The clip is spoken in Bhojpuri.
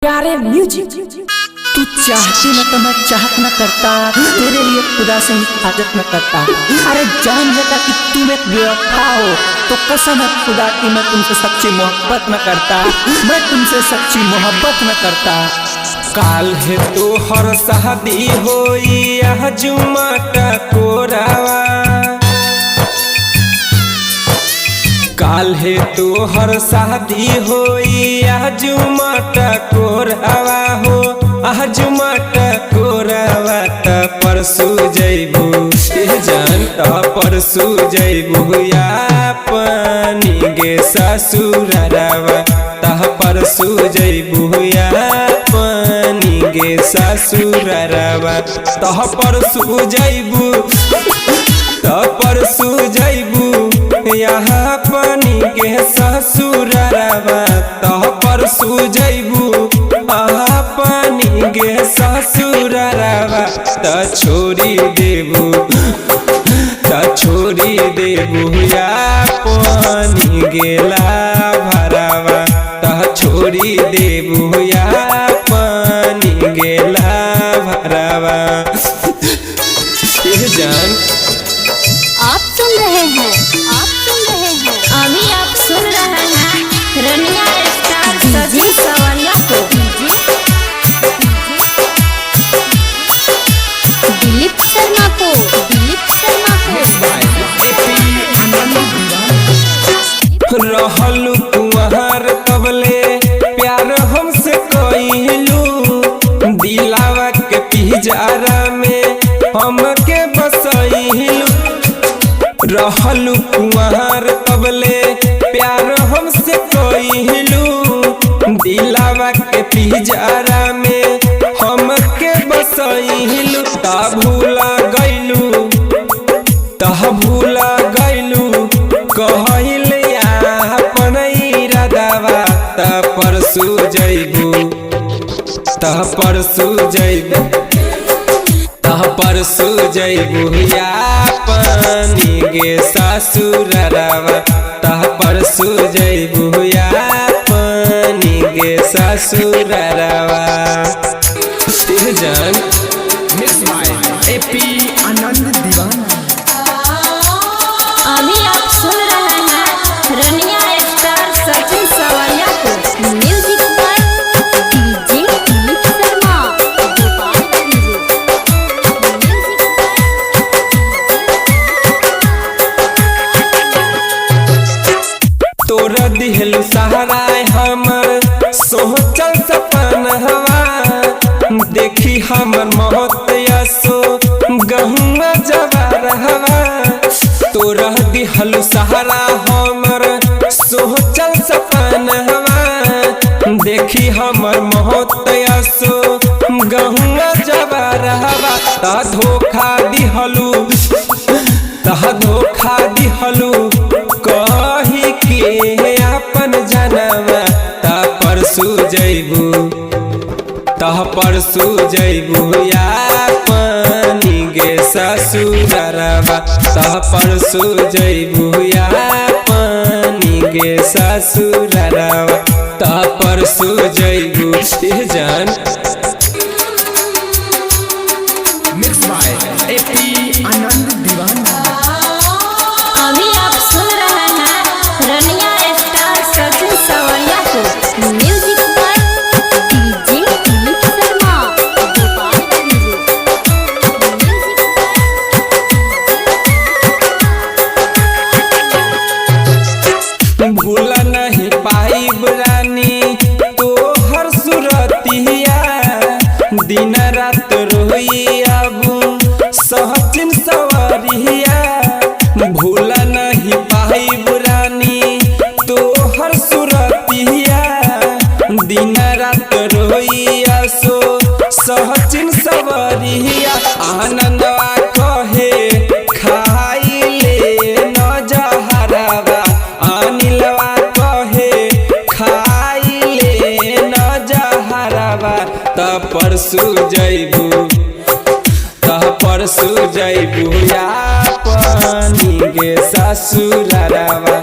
प्यारे म्यूजिक, तू चाहती न तो मैं चाहत न करता, तेरे लिए खुदा से हिफाजत न करता। अरे जान लेता कि तुम एक बेवफा हो, तो कसम है खुदा की मैं तुमसे सच्ची मोहब्बत न करता, मैं तुमसे सच्ची मोहब्बत न करता। काल है तो हर शादी होई यह जुम्मा का कोरावा, काल है तो हर शादी होई यह जुम्मा का कोरावा हो, जुम्मा का कोरावा त परसू जैबू जानता परसू जैबू या पानी गे ससुरावा, तह परसू जैबू या पानी गे ससुरावा, तह परसू जैबू तह परसू जैबू यहाँ पानी के ससुरावा, तह परसू जैबू आहा पानी गे ससुरावा, त छोड़ी देबू या पानी गेला भरावा, त छोड़ी देबू या पानी गेला भरावा। जान आप सुन रहे हैं अभी आप सुन रहे हैं रनिया स्टार सचिन सवरिया को, दिलीप शर्मा को रहलू कुंवर कबले प्यार हमसे कइलू, दिलावा के पिंजरा में हमके बसइलू, रहलू कुंवर कबले प्यार हमसे कइलू, दिलावा के पिंजरा में हमके बसइलू, ता भूला गइलू कहल अपन इरादावा, त परसू जैबू या पानी गे ससुरावा, तह परसू जैबू या पानी गे ससुरावा। जान आनंद दीवाना। अभी आप सुन रहे हैं रनिया स्टार सचिन सवरिया को, म्यूजिक पर डीजे दिलीप शर्मा तोरा दिहलू सहारा हमर सोचल सपनवा, देखी हमर मौत यसो गहुआ जवार हवा, तोरा दिहलू सहारा हमर सोचल सपनवा, देखी हमर मौत यसो गहुआ जवार हवा, ता धोखा दिहलू कही के अपन जनवा, ता परसू जैबू या पानी गे ससुरावा, तह परसू जैबू या पानी गे ससुरावा, तह परसू जैबू। जान आनंद दीवाना। अभी आप सुन रहे हैं रनिया स्टार सचिन सवरिया को, म्यूजिक पर डीजे दिलीप शर्मा भूला नहीं पाई रानी तो हर सुरतिया, दिन रात रोई अब सचिन सवरिया, भूला नहीं पाई रानी तो हर सुरतिया, दिन रात रोई सो सचिन सवरिया, आनंदवा कहे खाई ले न जहरावा, अनिलवा कहे खाई ले न जहरावा, त परसू जैबू या पानी गे ससुरावा,